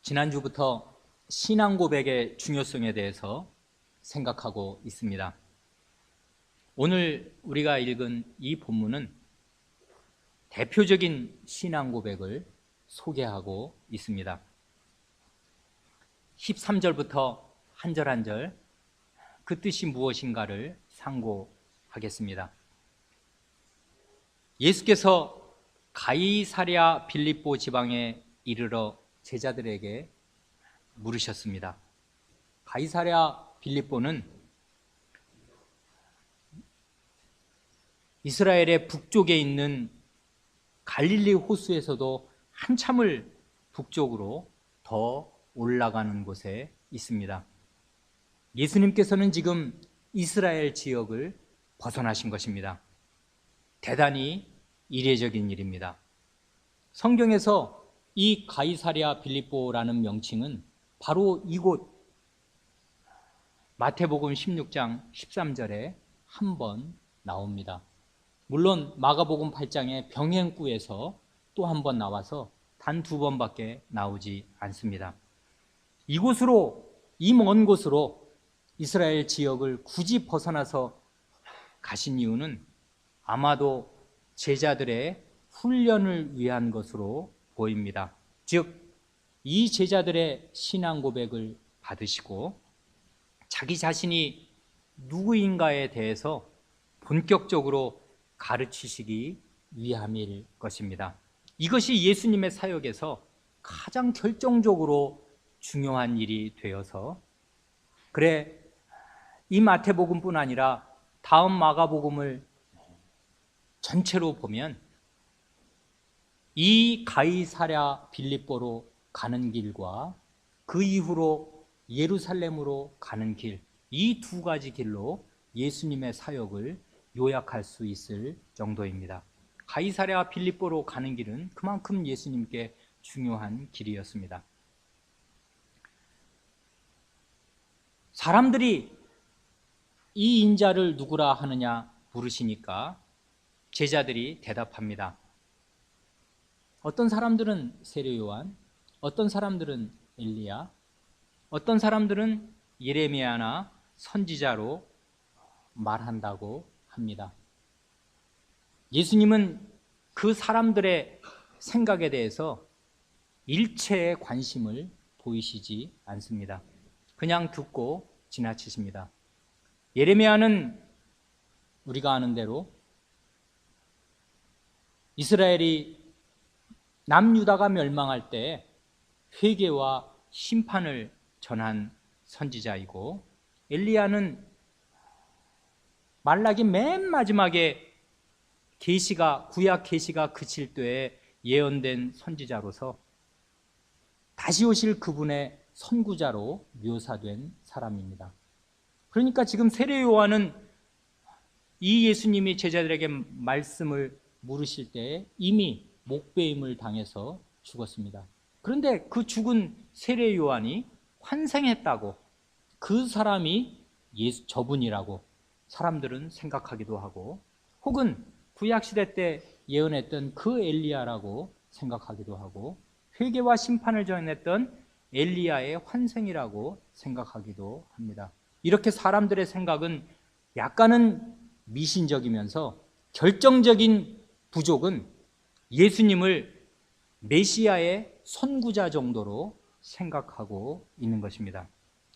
지난주부터 신앙 고백의 중요성에 대해서 생각하고 있습니다. 오늘 우리가 읽은 이 본문은 대표적인 신앙 고백을 소개하고 있습니다. 13절부터 한 절 한 절 그 뜻이 무엇인가를 상고하겠습니다. 예수께서 가이사랴 빌립보 지방에 이르러 제자들에게 물으셨습니다. 가이사랴 빌립보는 이스라엘의 북쪽에 있는 갈릴리 호수에서도 한참을 북쪽으로 더 올라가는 곳에 있습니다. 예수님께서는 지금 이스라엘 지역을 벗어나신 것입니다. 대단히 이례적인 일입니다. 성경에서 이 가이사랴 빌립보라는 명칭은 바로 이곳 마태복음 16장 13절에 한 번 나옵니다. 물론 마가복음 8장의 병행구에서 또 한 번 나와서 단 2번밖에 나오지 않습니다. 이곳으로, 이 먼 곳으로 이스라엘 지역을 굳이 벗어나서 가신 이유는 아마도 제자들의 훈련을 위한 것으로 보입니다. 즉, 이 제자들의 신앙 고백을 받으시고 자기 자신이 누구인가에 대해서 본격적으로 가르치시기 위함일 것입니다. 이것이 예수님의 사역에서 가장 결정적으로 중요한 일이 되어서, 그래, 이 마태복음뿐 아니라 다음 마가복음을 전체로 보면 이 가이사랴 빌립보로 가는 길과 그 이후로 예루살렘으로 가는 길, 이 두 가지 길로 예수님의 사역을 요약할 수 있을 정도입니다. 가이사랴 빌립보로 가는 길은 그만큼 예수님께 중요한 길이었습니다. 사람들이 이 인자를 누구라 하느냐 물으시니까 제자들이 대답합니다. 어떤 사람들은 세례 요한, 어떤 사람들은 엘리야, 어떤 사람들은 예레미야나 선지자로 말한다고 합니다. 예수님은 그 사람들의 생각에 대해서 일체의 관심을 보이시지 않습니다. 그냥 듣고 지나치십니다. 예레미야는 우리가 아는 대로 이스라엘이 남유다가 멸망할 때 회개와 심판을 전한 선지자이고, 엘리야는 말라기 맨 마지막에 구약 계시가 그칠 때에 예언된 선지자로서 다시 오실 그분의 선구자로 묘사된 사람입니다. 그러니까 지금 세례 요한은 이 예수님이 제자들에게 말씀을 물으실 때 이미 목배임을 당해서 죽었습니다. 그런데 그 죽은 세례 요한이 환생했다고, 그 사람이 저분이라고 사람들은 생각하기도 하고, 혹은 구약시대 때 예언했던 그 엘리야라고 생각하기도 하고, 회개와 심판을 전했던 엘리야의 환생이라고 생각하기도 합니다. 이렇게 사람들의 생각은 약간은 미신적이면서 결정적인 부족은 예수님을 메시아의 선구자 정도로 생각하고 있는 것입니다.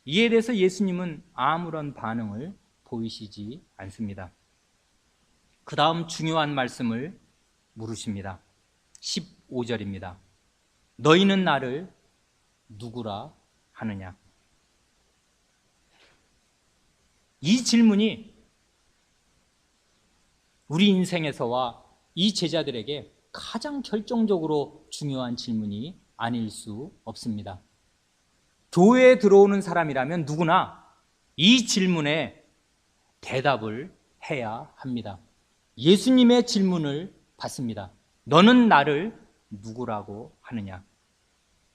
이에 대해서 예수님은 아무런 반응을 보이시지 않습니다. 그 다음 중요한 말씀을 물으십니다. 15절입니다. 너희는 나를 누구라 하느냐? 이 질문이 우리 인생에서와 이 제자들에게 가장 결정적으로 중요한 질문이 아닐 수 없습니다. 교회에 들어오는 사람이라면 누구나 이 질문에 대답을 해야 합니다. 예수님의 질문을 받습니다. 너는 나를 누구라고 하느냐?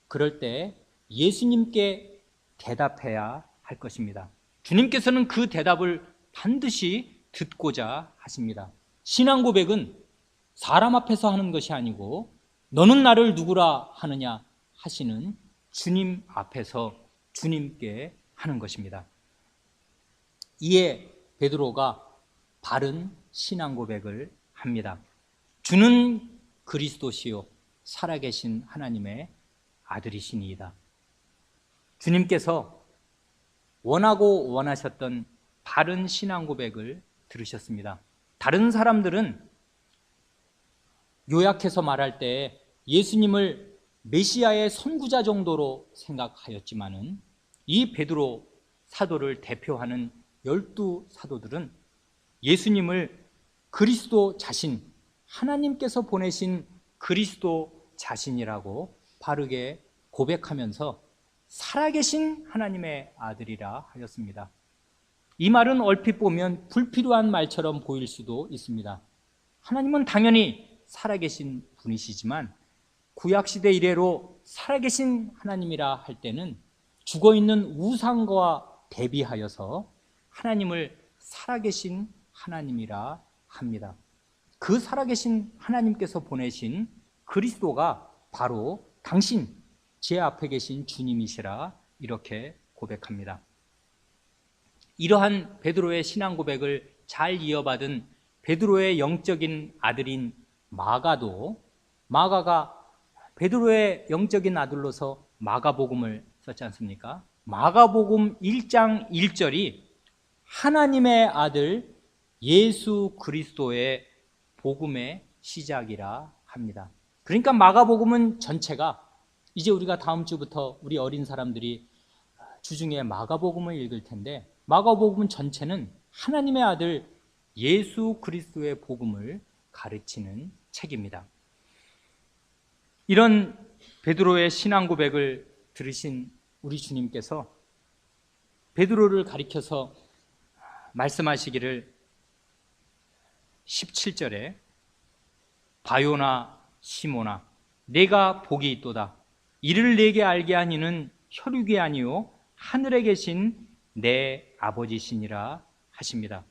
그럴 때 예수님께 대답해야 할 것입니다. 주님께서는 그 대답을 반드시 듣고자 하십니다. 신앙 고백은 사람 앞에서 하는 것이 아니고 너는 나를 누구라 하느냐 하시는 주님 앞에서 주님께 하는 것입니다. 이에 베드로가 바른 신앙 고백을 합니다. 주는 그리스도시요 살아계신 하나님의 아들이시니이다. 주님께서 원하고 원하셨던 바른 신앙 고백을 들으셨습니다. 다른 사람들은 요약해서 말할 때 예수님을 메시아의 선구자 정도로 생각하였지만은 이 베드로 사도를 대표하는 12사도들은 예수님을 그리스도 자신, 하나님께서 보내신 그리스도 자신이라고 바르게 고백하면서 살아계신 하나님의 아들이라 하였습니다. 이 말은 얼핏 보면 불필요한 말처럼 보일 수도 있습니다. 하나님은 당연히 살아계신 분이시지만 구약시대 이래로 살아계신 하나님이라 할 때는 죽어있는 우상과 대비하여서 하나님을 살아계신 하나님이라 합니다. 그 살아계신 하나님께서 보내신 그리스도가 바로 당신, 제 앞에 계신 주님이시라 이렇게 고백합니다. 이러한 베드로의 신앙 고백을 잘 이어받은 베드로의 영적인 아들인 마가가 베드로의 영적인 아들로서 마가복음을 썼지 않습니까? 마가복음 1장 1절이 하나님의 아들 예수 그리스도의 복음의 시작이라 합니다. 그러니까 마가복음은 전체가 이제 우리가 다음 주부터 우리 어린 사람들이 주중에 마가복음을 읽을 텐데 마가복음 전체는 하나님의 아들 예수 그리스도의 복음을 가르치는 책입니다. 이런 베드로의 신앙 고백을 들으신 우리 주님께서 베드로를 가리켜서 말씀하시기를 17절에 바요나 시모나 내가 복이 있도다. 이를 내게 알게 하니는 혈육이 아니요 하늘에 계신 내 아버지시니라 하십니다.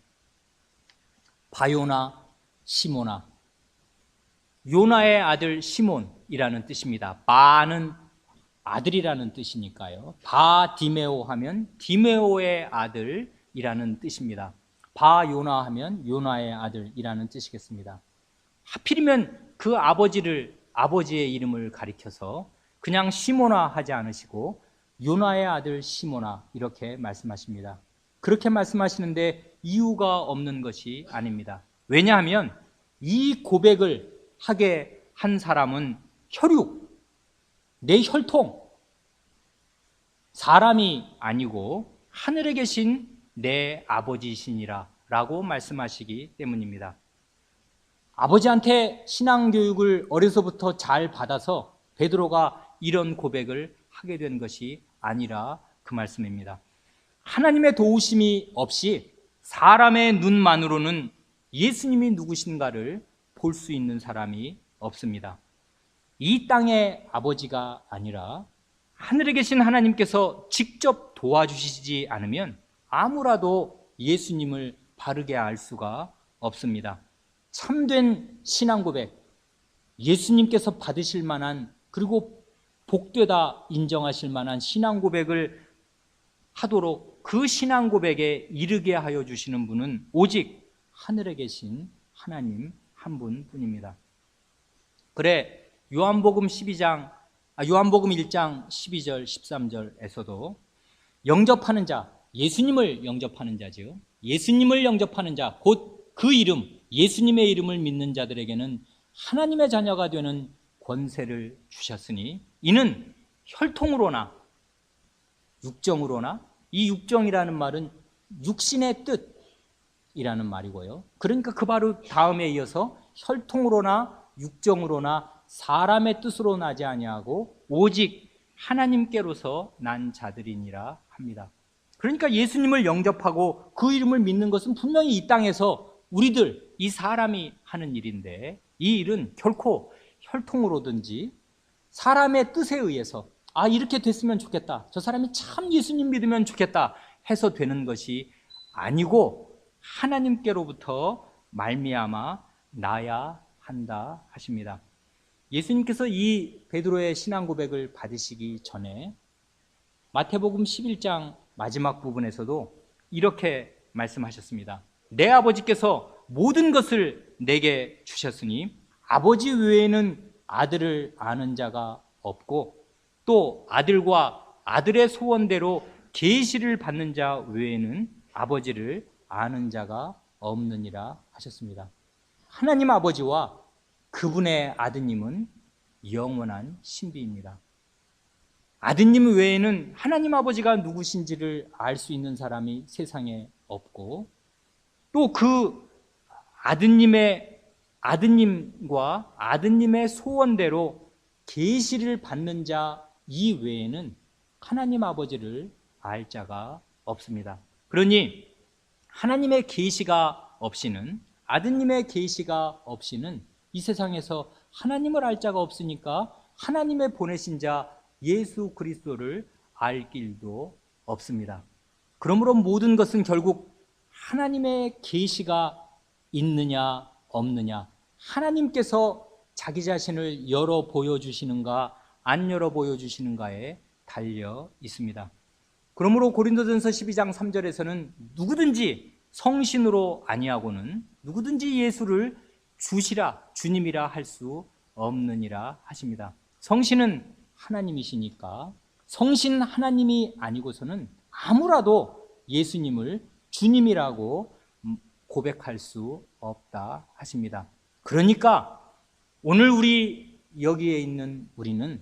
바요나 시모나, 요나의 아들 시몬이라는 뜻입니다. 바는 아들이라는 뜻이니까요. 바디메오 하면 디메오의 아들이라는 뜻입니다. 바요나 하면 요나의 아들이라는 뜻이겠습니다. 하필이면 그 아버지의 이름을 가리켜서 그냥 시모나 하지 않으시고 요나의 아들 시모나 이렇게 말씀하십니다. 그렇게 말씀하시는데 이유가 없는 것이 아닙니다. 왜냐하면 이 고백을 하게 한 사람은 혈육, 내 혈통, 사람이 아니고 하늘에 계신 내 아버지이시니라 라고 말씀하시기 때문입니다. 아버지한테 신앙교육을 어려서부터 잘 받아서 베드로가 이런 고백을 하게 된 것이 아니라 그 말씀입니다. 하나님의 도우심이 없이 사람의 눈만으로는 예수님이 누구신가를 볼 수 있는 사람이 없습니다. 이 땅의 아버지가 아니라 하늘에 계신 하나님께서 직접 도와주시지 않으면 아무라도 예수님을 바르게 알 수가 없습니다. 참된 신앙 고백, 예수님께서 받으실 만한 그리고 복되다 인정하실 만한 신앙 고백을 하도록 그 신앙 고백에 이르게 하여 주시는 분은 오직 하늘에 계신 하나님 한 분뿐입니다. 그래 요한복음 1장 12절 13절에서도 영접하는 자, 예수님을 영접하는 자죠. 예수님을 영접하는 자, 곧 그 이름, 예수님의 이름을 믿는 자들에게는 하나님의 자녀가 되는 권세를 주셨으니 이는 혈통으로나 육정으로나, 이 육정이라는 말은 육신의 뜻이라는 말이고요. 그러니까 그 바로 다음에 이어서 혈통으로나 육정으로나 사람의 뜻으로 나지 아니하고 오직 하나님께로서 난 자들이니라 합니다. 그러니까 예수님을 영접하고 그 이름을 믿는 것은 분명히 이 땅에서 우리들, 이 사람이 하는 일인데 이 일은 결코 혈통으로든지 사람의 뜻에 의해서 이렇게 됐으면 좋겠다, 저 사람이 참 예수님 믿으면 좋겠다 해서 되는 것이 아니고 하나님께로부터 말미암아 나야 한다 하십니다. 예수님께서 이 베드로의 신앙 고백을 받으시기 전에 마태복음 11장 마지막 부분에서도 이렇게 말씀하셨습니다. 내 아버지께서 모든 것을 내게 주셨으니 아버지 외에는 아들을 아는 자가 없고 또 아들과 아들의 소원대로 계시를 받는 자 외에는 아버지를 아는 자가 없느니라 하셨습니다. 하나님 아버지와 그분의 아드님은 영원한 신비입니다. 아드님 외에는 하나님 아버지가 누구신지를 알 수 있는 사람이 세상에 없고 또 그 아드님과 아드님의 소원대로 계시를 받는 자 이외에는 하나님 아버지를 알 자가 없습니다. 그러니 하나님의 계시가 없이는, 아드님의 계시가 없이는 이 세상에서 하나님을 알 자가 없으니까 하나님의 보내신 자 예수 그리스도를 알 길도 없습니다. 그러므로 모든 것은 결국 하나님의 계시가 있느냐 없느냐, 하나님께서 자기 자신을 열어 보여주시는가 안 열어 보여주시는가에 달려 있습니다. 그러므로 고린도전서 12장 3절에서는 누구든지 성신으로 아니하고는 누구든지 예수를 주시라 주님이라 할 수 없느니라 하십니다. 성신은 하나님이시니까 성신 하나님이 아니고서는 아무라도 예수님을 주님이라고 고백할 수 없다 하십니다. 그러니까 오늘 우리 여기에 있는 우리는,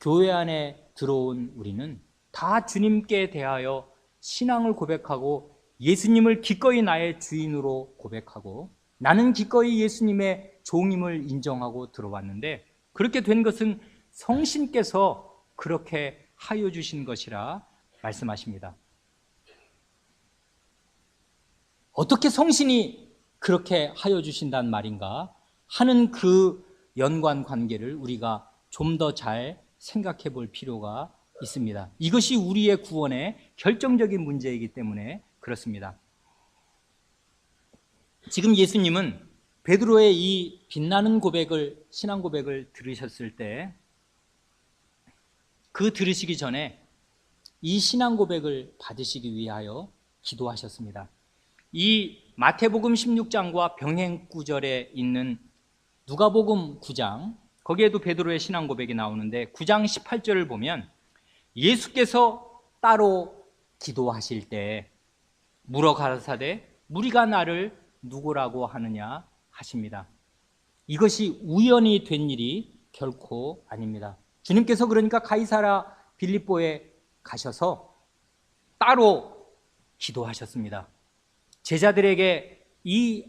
교회 안에 들어온 우리는 다 주님께 대하여 신앙을 고백하고 예수님을 기꺼이 나의 주인으로 고백하고 나는 기꺼이 예수님의 종임을 인정하고 들어왔는데, 그렇게 된 것은 성신께서 그렇게 하여 주신 것이라 말씀하십니다. 어떻게 성신이 그렇게 하여 주신단 말인가 하는 그 연관 관계를 우리가 좀 더 잘 생각해 볼 필요가 있습니다. 이것이 우리의 구원의 결정적인 문제이기 때문에 그렇습니다. 지금 예수님은 베드로의 이 빛나는 고백을, 신앙 고백을 들으셨을 때, 그 들으시기 전에 이 신앙 고백을 받으시기 위하여 기도하셨습니다. 이 마태복음 16장과 병행 구절에 있는 누가복음 9장, 거기에도 베드로의 신앙 고백이 나오는데 9장 18절을 보면 예수께서 따로 기도하실 때 물어 가라사대 무리가 나를 누구라고 하느냐 하십니다. 이것이 우연히 된 일이 결코 아닙니다. 주님께서 그러니까 가이사랴 빌립보에 가셔서 따로 기도하셨습니다. 제자들에게 이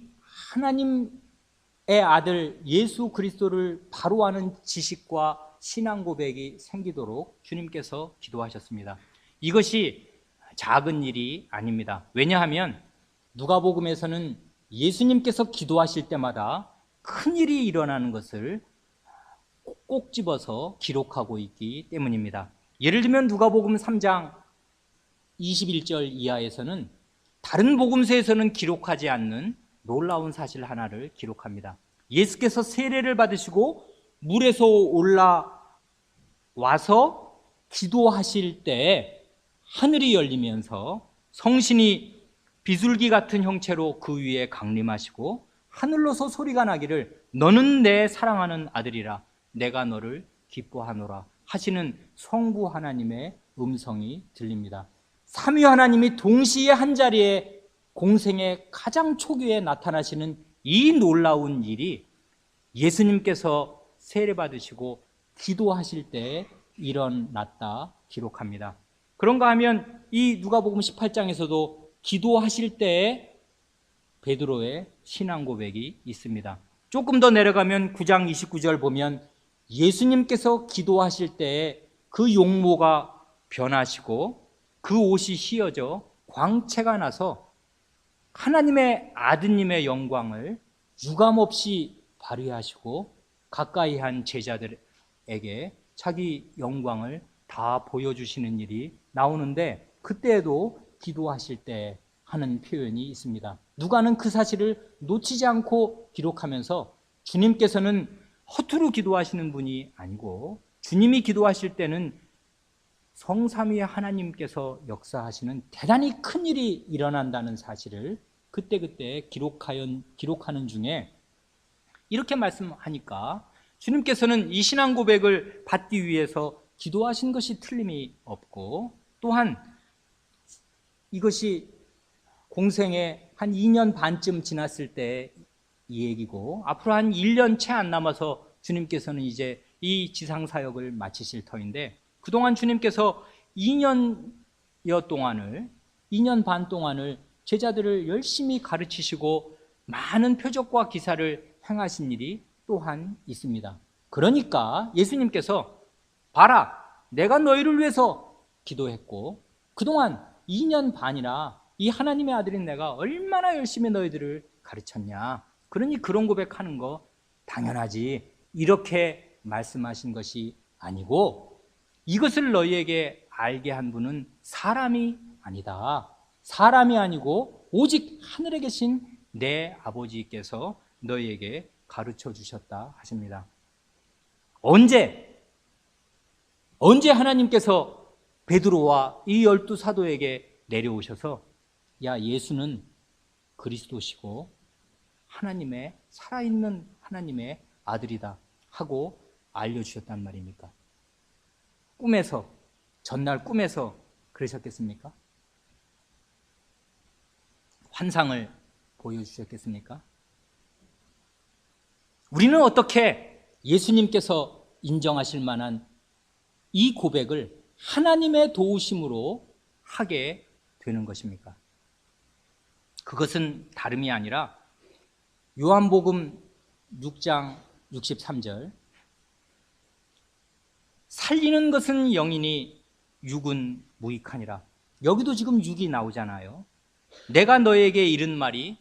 하나님의 아들 예수 그리스도를 바로 아는 지식과 신앙 고백이 생기도록 주님께서 기도하셨습니다. 이것이 작은 일이 아닙니다. 왜냐하면 누가복음에서는 예수님께서 기도하실 때마다 큰 일이 일어나는 것을 꼭 집어서 기록하고 있기 때문입니다. 예를 들면 누가복음 3장 21절 이하에서는 다른 복음서에서는 기록하지 않는 놀라운 사실 하나를 기록합니다. 예수께서 세례를 받으시고 물에서 올라와서 기도하실 때 하늘이 열리면서 성신이 비둘기 같은 형체로 그 위에 강림하시고 하늘로서 소리가 나기를 너는 내 사랑하는 아들이라 내가 너를 기뻐하노라 하시는 성부 하나님의 음성이 들립니다. 삼위 하나님이 동시에 한자리에 공생의 가장 초기에 나타나시는 이 놀라운 일이 예수님께서 세례받으시고 기도하실 때 일어났다 기록합니다. 그런가 하면 이 누가복음 18장에서도 기도하실 때에 베드로의 신앙 고백이 있습니다. 조금 더 내려가면 9장 29절 보면 예수님께서 기도하실 때에 그 용모가 변하시고 그 옷이 휘어져 광채가 나서 하나님의 아드님의 영광을 유감없이 발휘하시고 가까이 한 제자들에게 자기 영광을 다 보여주시는 일이 나오는데, 그때에도 기도하실 때 하는 표현이 있습니다. 누가는 그 사실을 놓치지 않고 기록하면서 주님께서는 허투루 기도하시는 분이 아니고 주님이 기도하실 때는 성삼위의 하나님께서 역사하시는 대단히 큰 일이 일어난다는 사실을 그때그때 기록하는 중에 이렇게 말씀하니까 주님께서는 이 신앙 고백을 받기 위해서 기도하신 것이 틀림이 없고, 또한 이것이 공생에 한 2년 반쯤 지났을 때 이 얘기고, 앞으로 한 1년 채 안 남아서 주님께서는 이제 이 지상 사역을 마치실 터인데, 그동안 주님께서 2년 반 동안을 제자들을 열심히 가르치시고 많은 표적과 기사를 행하신 일이 또한 있습니다. 그러니까 예수님께서 봐라, 내가 너희를 위해서 기도했고 그동안 2년 반이나 이 하나님의 아들인 내가 얼마나 열심히 너희들을 가르쳤냐, 그러니 그런 고백하는 거 당연하지, 이렇게 말씀하신 것이 아니고, 이것을 너희에게 알게 한 분은 사람이 아니다, 사람이 아니고 오직 하늘에 계신 내 아버지께서 너희에게 가르쳐 주셨다 하십니다. 언제 하나님께서 베드로와 이 12사도에게 내려오셔서 야, 예수는 그리스도시고 하나님의 살아있는 하나님의 아들이다 하고 알려주셨단 말입니까? 전날 꿈에서 그러셨겠습니까? 환상을 보여주셨겠습니까? 우리는 어떻게 예수님께서 인정하실 만한 이 고백을 하나님의 도우심으로 하게 되는 것입니까? 그것은 다름이 아니라 요한복음 6장 63절, 살리는 것은 영이니 육은 무익하니라. 여기도 지금 육이 나오잖아요. 내가 너에게 이른 말이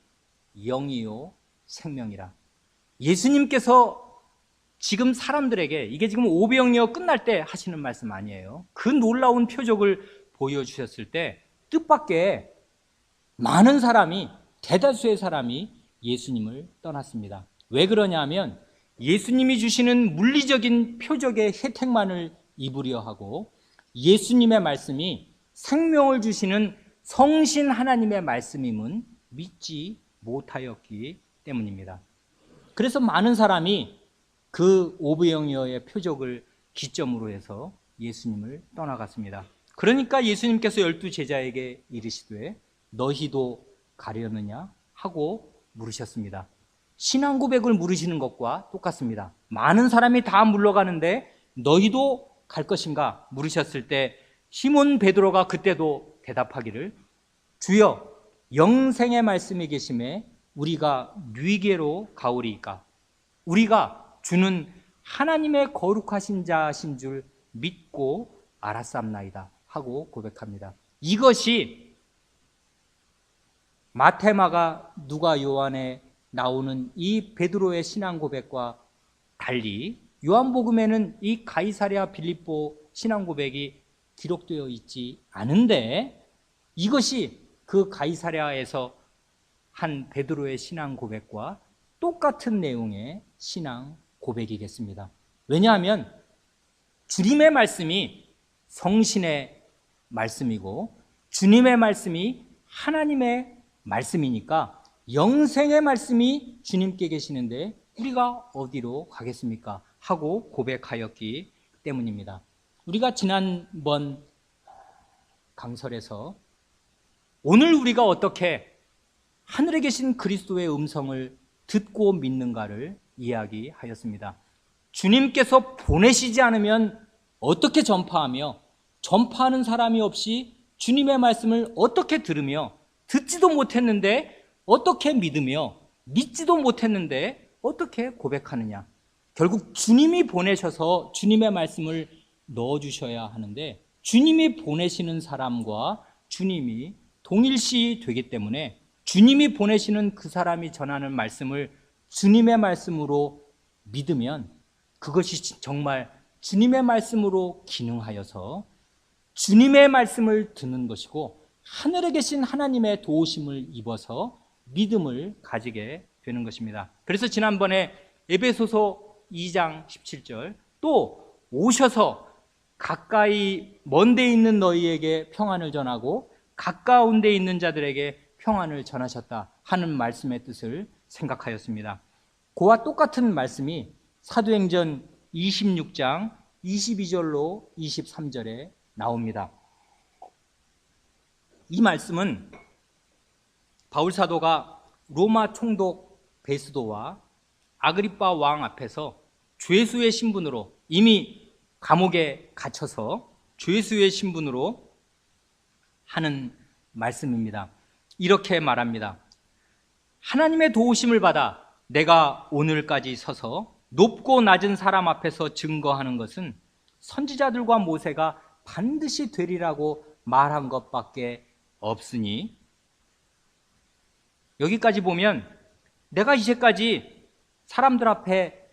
영이요 생명이라. 예수님께서 지금 사람들에게, 이게 지금 오병이어 끝날 때 하시는 말씀 아니에요. 그 놀라운 표적을 보여주셨을 때 뜻밖의 많은 사람이, 대다수의 사람이 예수님을 떠났습니다. 왜 그러냐면 예수님이 주시는 물리적인 표적의 혜택만을 입으려 하고 예수님의 말씀이 생명을 주시는 성신 하나님의 말씀임은 믿지 못하였기 때문입니다. 그래서 많은 사람이 그 오병이어의 표적을 기점으로 해서 예수님을 떠나갔습니다. 그러니까 예수님께서 12제자에게 이르시되 너희도 가려느냐 하고 물으셨습니다. 신앙 고백을 물으시는 것과 똑같습니다. 많은 사람이 다 물러가는데 너희도 갈 것인가 물으셨을 때 시몬 베드로가 그때도 대답하기를 주여 영생의 말씀이 계심에 우리가 누이게로 가오리이까. 우리가 주는 하나님의 거룩하신 자신 줄 믿고 알았사옵나이다 하고 고백합니다. 이것이 마태, 마가, 누가, 요한에 나오는 이 베드로의 신앙 고백과 달리 요한복음에는 이 가이사랴 빌립보 신앙 고백이 기록되어 있지 않은데, 이것이 그 가이사랴에서 한 베드로의 신앙 고백과 똑같은 내용의 신앙 고백이겠습니다. 왜냐하면 주님의 말씀이 성신의 말씀이고 주님의 말씀이 하나님의 말씀이니까 영생의 말씀이 주님께 계시는데 우리가 어디로 가겠습니까? 하고 고백하였기 때문입니다. 우리가 지난번 강설에서 오늘 우리가 어떻게 하늘에 계신 그리스도의 음성을 듣고 믿는가를 이야기하였습니다. 주님께서 보내시지 않으면 어떻게 전파하며, 전파하는 사람이 없이 주님의 말씀을 어떻게 들으며, 듣지도 못했는데 어떻게 믿으며, 믿지도 못했는데 어떻게 고백하느냐. 결국 주님이 보내셔서 주님의 말씀을 넣어주셔야 하는데 주님이 보내시는 사람과 주님이 동일시 되기 때문에 주님이 보내시는 그 사람이 전하는 말씀을 주님의 말씀으로 믿으면 그것이 정말 주님의 말씀으로 기능하여서 주님의 말씀을 듣는 것이고 하늘에 계신 하나님의 도우심을 입어서 믿음을 가지게 되는 것입니다. 그래서 지난번에 에베소서 2장 17절 또 오셔서 가까이 먼 데 있는 너희에게 평안을 전하고 가까운 데 있는 자들에게 평안을 전하셨다 하는 말씀의 뜻을 생각하였습니다. 그와 똑같은 말씀이 사도행전 26장 22절로 23절에 나옵니다. 이 말씀은 바울 사도가 로마 총독 베스도와 아그리빠 왕 앞에서 죄수의 신분으로 이미 감옥에 갇혀서 죄수의 신분으로 하는 말씀입니다. 이렇게 말합니다. 하나님의 도우심을 받아 내가 오늘까지 서서 높고 낮은 사람 앞에서 증거하는 것은 선지자들과 모세가 반드시 되리라고 말한 것밖에 없으니, 여기까지 보면 내가 이제까지 사람들 앞에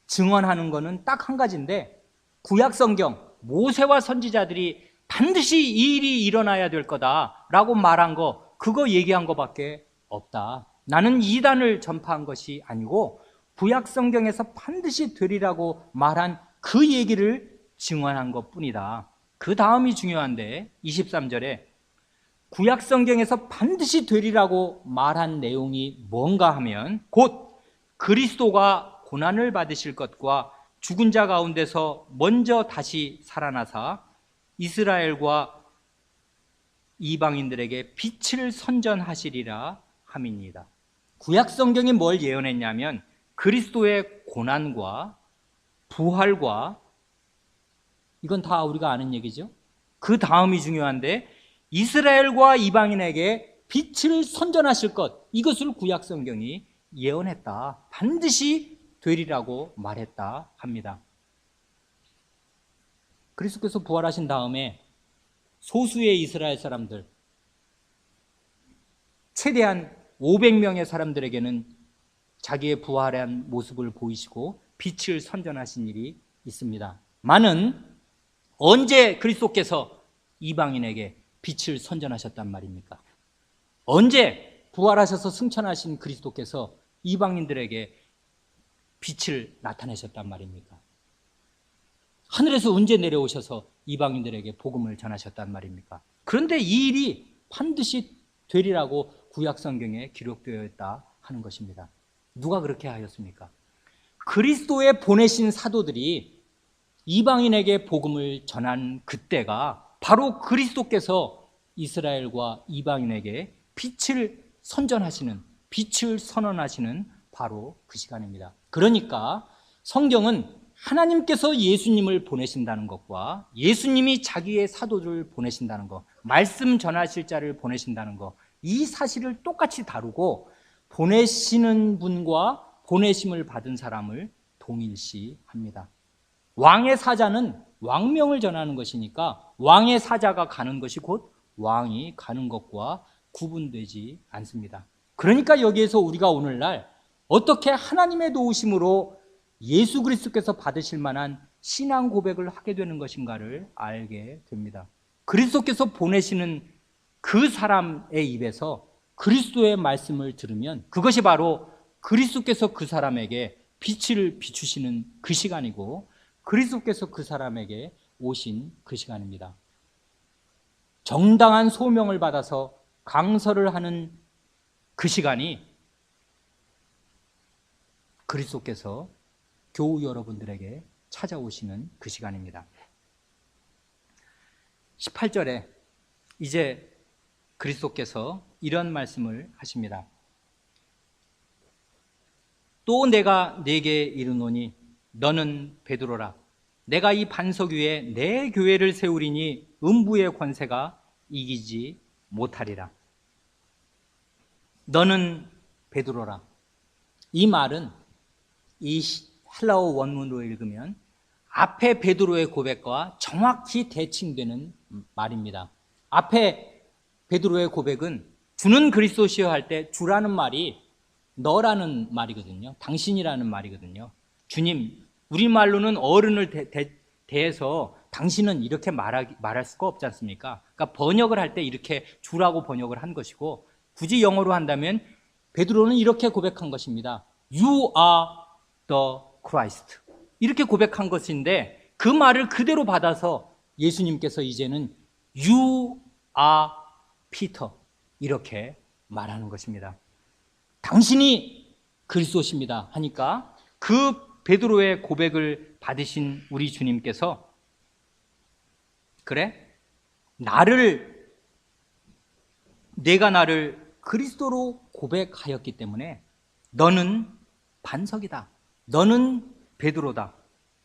증언하는 것은 딱 한 가지인데, 구약 성경 모세와 선지자들이 반드시 이 일이 일어나야 될 거다라고 말한 거, 그거 얘기한 것밖에 없다. 나는 이단을 전파한 것이 아니고 구약 성경에서 반드시 되리라고 말한 그 얘기를 증언한 것뿐이다. 그 다음이 중요한데 23절에 구약 성경에서 반드시 되리라고 말한 내용이 뭔가 하면 곧 그리스도가 고난을 받으실 것과 죽은 자 가운데서 먼저 다시 살아나사 이스라엘과 이방인들에게 빛을 선전하시리라 함이니이다. 구약 성경이 뭘 예언했냐면 그리스도의 고난과 부활과, 이건 다 우리가 아는 얘기죠. 그 다음이 중요한데 이스라엘과 이방인에게 빛을 선전하실 것, 이것을 구약 성경이 예언했다. 반드시 되리라고 말했다 합니다. 그리스도께서 부활하신 다음에 소수의 이스라엘 사람들, 최대한 500명의 사람들에게는 자기의 부활한 모습을 보이시고 빛을 선전하신 일이 있습니다. 많은 언제 그리스도께서 이방인에게 빛을 선전하셨단 말입니까? 언제 부활하셔서 승천하신 그리스도께서 이방인들에게 빛을 나타내셨단 말입니까? 하늘에서 언제 내려오셔서 이방인들에게 복음을 전하셨단 말입니까? 그런데 이 일이 반드시 되리라고 구약 성경에 기록되어 있다 하는 것입니다. 누가 그렇게 하였습니까? 그리스도의 보내신 사도들이 이방인에게 복음을 전한 그때가 바로 그리스도께서 이스라엘과 이방인에게 빛을 선전하시는, 빛을 선언하시는 바로 그 시간입니다. 그러니까 성경은 하나님께서 예수님을 보내신다는 것과 예수님이 자기의 사도들을 보내신다는 것, 말씀 전하실 자를 보내신다는 것, 이 사실을 똑같이 다루고 보내시는 분과 보내심을 받은 사람을 동일시합니다. 왕의 사자는 왕명을 전하는 것이니까 왕의 사자가 가는 것이 곧 왕이 가는 것과 구분되지 않습니다. 그러니까 여기에서 우리가 오늘날 어떻게 하나님의 도우심으로 예수 그리스도께서 받으실 만한 신앙 고백을 하게 되는 것인가를 알게 됩니다. 그리스도께서 보내시는 그 사람의 입에서 그리스도의 말씀을 들으면 그것이 바로 그리스도께서 그 사람에게 빛을 비추시는 그 시간이고 그리스도께서 그 사람에게 오신 그 시간입니다. 정당한 소명을 받아서 강설을 하는 그 시간이 그리스도께서 교우 여러분들에게 찾아오시는 그 시간입니다. 18절에 이제 그리스도께서 이런 말씀을 하십니다. 또 내가 네게 이르노니 너는 베드로라. 내가 이 반석 위에 내 교회를 세우리니 음부의 권세가 이기지 못하리라. 너는 베드로라. 이 말은 이 헬라어 원문으로 읽으면 앞에 베드로의 고백과 정확히 대칭되는 말입니다. 앞에 베드로의 고백은 주는 그리스도시여 할 때 주라는 말이 너라는 말이거든요. 당신이라는 말이거든요. 주님, 우리말로는 어른을 대해서 당신은 이렇게 말할 수가 없지 않습니까? 그러니까 번역을 할 때 이렇게 주라고 번역을 한 것이고 굳이 영어로 한다면 베드로는 이렇게 고백한 것입니다. You are the Christ. 이렇게 고백한 것인데 그 말을 그대로 받아서 예수님께서 이제는 You are Peter 이렇게 말하는 것입니다. 당신이 그리스도십니다 하니까 그 베드로의 고백을 받으신 우리 주님께서 그래? 내가 나를 그리스도로 고백하였기 때문에 너는 반석이다. 너는 베드로다.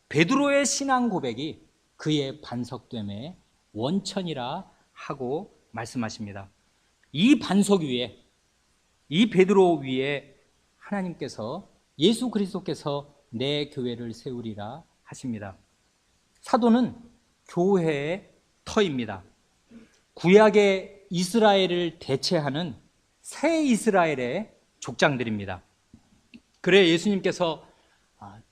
베드로의 신앙 고백이 그의 반석됨의 원천이라 하고 말씀하십니다. 이 반석 위에, 이 베드로 위에 하나님께서, 예수 그리스도께서 내 교회를 세우리라 하십니다. 사도는 교회의 터입니다. 구약의 이스라엘을 대체하는 새 이스라엘의 족장들입니다. 그래 예수님께서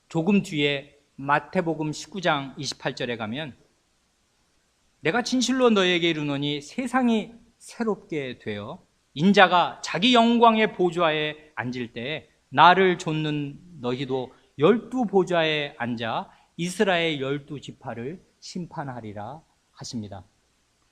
조금 뒤에 마태복음 19장 28절에 가면 내가 진실로 너에게 이르노니 세상이 새롭게 되어 인자가 자기 영광의 보좌에 앉을 때 나를 좇는 너희도 12보좌에 앉아 이스라엘 12지파를 심판하리라 하십니다.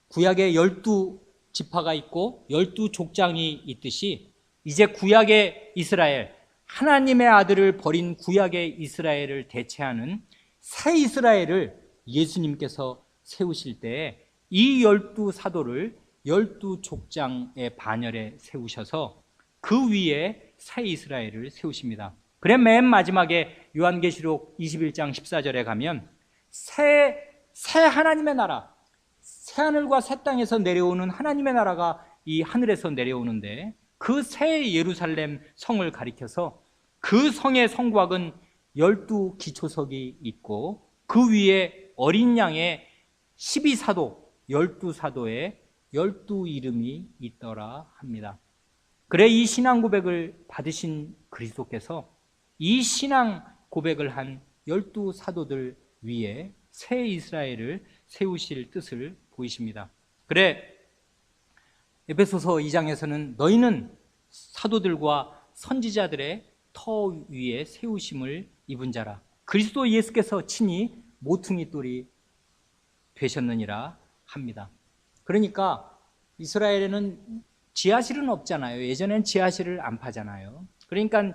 구약에 12지파가 있고 12족장이 있듯이 이제 구약의 이스라엘, 하나님의 아들을 버린 구약의 이스라엘을 대체하는 새 이스라엘을 예수님께서 세우실 때 이 12사도를 12족장의 반열에 세우셔서 그 위에 새 이스라엘을 세우십니다. 그래 맨 마지막에 요한계시록 21장 14절에 가면 새 하나님의 나라, 새 하늘과 새 땅에서 내려오는 하나님의 나라가 이 하늘에서 내려오는데 그 새 예루살렘 성을 가리켜서 그 성의 성곽은 12기초석이 있고 그 위에 어린 양의 12사도, 12사도의 12이름이 있더라 합니다. 그래 이 신앙 고백을 받으신 그리스도께서 이 신앙 고백을 한 12사도들 위에 새 이스라엘을 세우실 뜻을 보이십니다. 그래 에베소서 2장에서는 너희는 사도들과 선지자들의 터 위에 세우심을 입은 자라. 그리스도 예수께서 친히 모퉁이 돌이 되셨느니라 합니다. 그러니까 이스라엘에는 지하실은 없잖아요. 예전엔 지하실을 안 파잖아요. 그러니까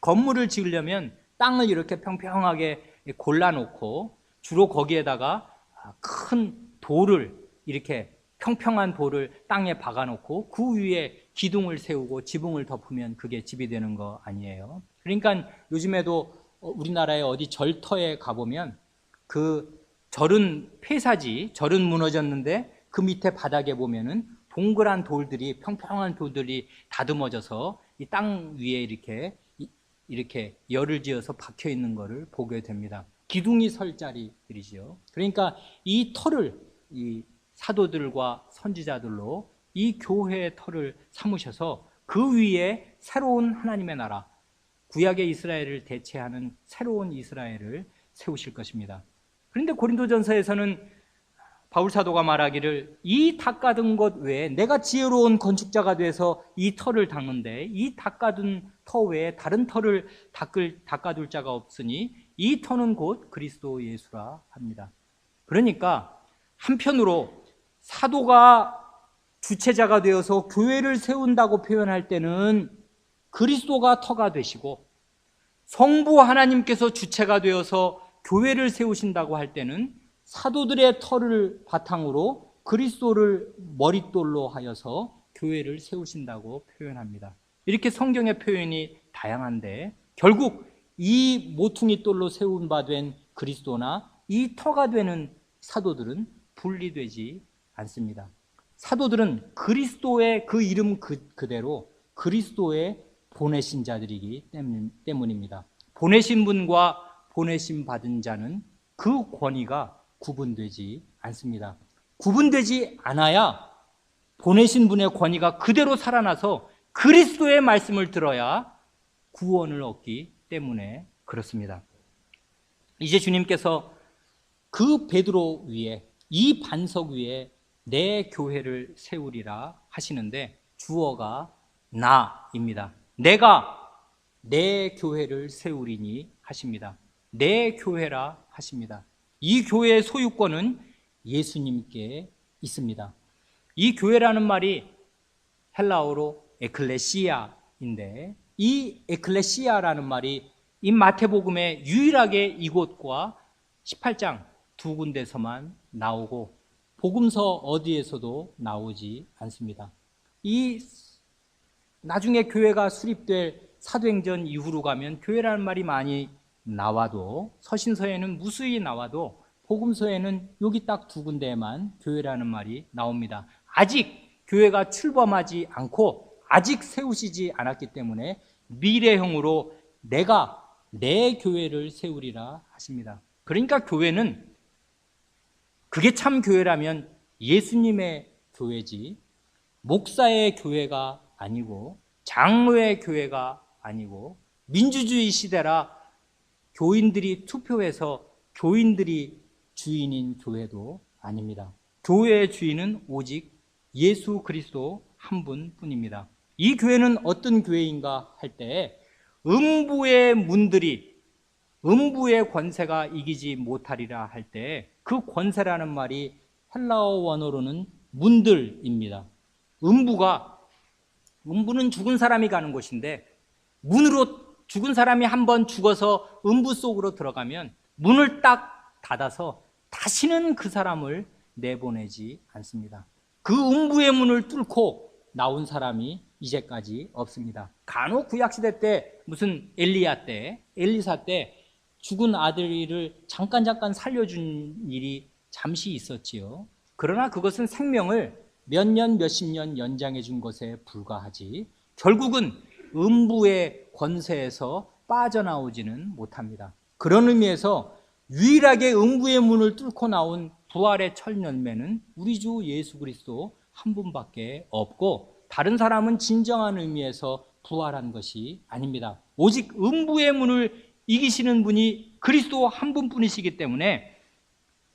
건물을 지으려면 땅을 이렇게 평평하게 골라놓고 주로 거기에다가 큰 돌을 이렇게 평평한 돌을 땅에 박아놓고 그 위에 기둥을 세우고 지붕을 덮으면 그게 집이 되는 거 아니에요. 그러니까 요즘에도 우리나라의 어디 절터에 가보면 그 절은 폐사지, 절은 무너졌는데 그 밑에 바닥에 보면은 동그란 돌들이, 평평한 돌들이 다듬어져서 이 땅 위에 이렇게 열을 지어서 박혀 있는 것을 보게 됩니다. 기둥이 설 자리들이죠. 그러니까 이 터를 이 사도들과 선지자들로 이 교회의 터를 삼으셔서 그 위에 새로운 하나님의 나라, 구약의 이스라엘을 대체하는 새로운 이스라엘을 세우실 것입니다. 그런데 고린도전서에서는 바울 사도가 말하기를 이 닦아둔 것 외에 내가 지혜로운 건축자가 돼서 이 터를 닦는데 이 닦아둔 터 외에 다른 터를 닦아둘 자가 없으니 이 터는 곧 그리스도 예수라 합니다. 그러니까 한편으로 사도가 주체자가 되어서 교회를 세운다고 표현할 때는 그리스도가 터가 되시고 성부 하나님께서 주체가 되어서 교회를 세우신다고 할 때는 사도들의 터를 바탕으로 그리스도를 머릿돌로 하여서 교회를 세우신다고 표현합니다. 이렇게 성경의 표현이 다양한데 결국 이 모퉁이 돌로 세운 바 된 그리스도나 이 터가 되는 사도들은 분리되지 않습니다. 사도들은 그리스도의 그 이름 그대로 그리스도의 보내신 자들이기 때문입니다. 보내신 분과 보내심 받은 자는 그 권위가 구분되지 않습니다. 구분되지 않아야 보내신 분의 권위가 그대로 살아나서 그리스도의 말씀을 들어야 구원을 얻기 때문에 그렇습니다. 이제 주님께서 그 베드로 위에, 이 반석 위에 내 교회를 세우리라 하시는데 주어가 나입니다. 내가 내 교회를 세우리니 하십니다. 내 교회라 하십니다. 이 교회의 소유권은 예수님께 있습니다. 이 교회라는 말이 헬라어로 에클레시아인데, 이 에클레시아라는 말이 이 마태복음에 유일하게 이곳과 18장 두 군데서만 나오고 복음서 어디에서도 나오지 않습니다. 이 나중에 교회가 수립될 사도행전 이후로 가면 교회라는 말이 많이 나와도, 서신서에는 무수히 나와도 복음서에는 여기 딱 두 군데에만 교회라는 말이 나옵니다. 아직 교회가 출범하지 않고 아직 세우시지 않았기 때문에 미래형으로 내가 내 교회를 세우리라 하십니다. 그러니까 교회는, 그게 참 교회라면 예수님의 교회지 목사의 교회가 아니고 장로의 교회가 아니고, 민주주의 시대라 교인들이 투표해서 교인들이 주인인 교회도 아닙니다. 교회의 주인은 오직 예수 그리스도 한 분뿐입니다. 이 교회는 어떤 교회인가 할 때, 음부의 문들이, 음부의 권세가 이기지 못하리라 할 때 그 권세라는 말이 헬라어 원어로는 문들입니다. 음부는 죽은 사람이 가는 곳인데, 문으로 죽은 사람이 한번 죽어서 음부 속으로 들어가면 문을 딱 닫아서 다시는 그 사람을 내보내지 않습니다. 그 음부의 문을 뚫고 나온 사람이 이제까지 없습니다. 간혹 구약시대 때, 무슨 엘리사 때 죽은 아들을 잠깐 살려준 일이 잠시 있었지요. 그러나 그것은 생명을 몇 년, 몇십 년 연장해 준 것에 불과하지 결국은 음부의 권세에서 빠져나오지는 못합니다. 그런 의미에서 유일하게 음부의 문을 뚫고 나온 부활의 첫 열매는 우리 주 예수 그리스도 한 분밖에 없고, 다른 사람은 진정한 의미에서 부활한 것이 아닙니다. 오직 음부의 문을 이기시는 분이 그리스도 한 분뿐이시기 때문에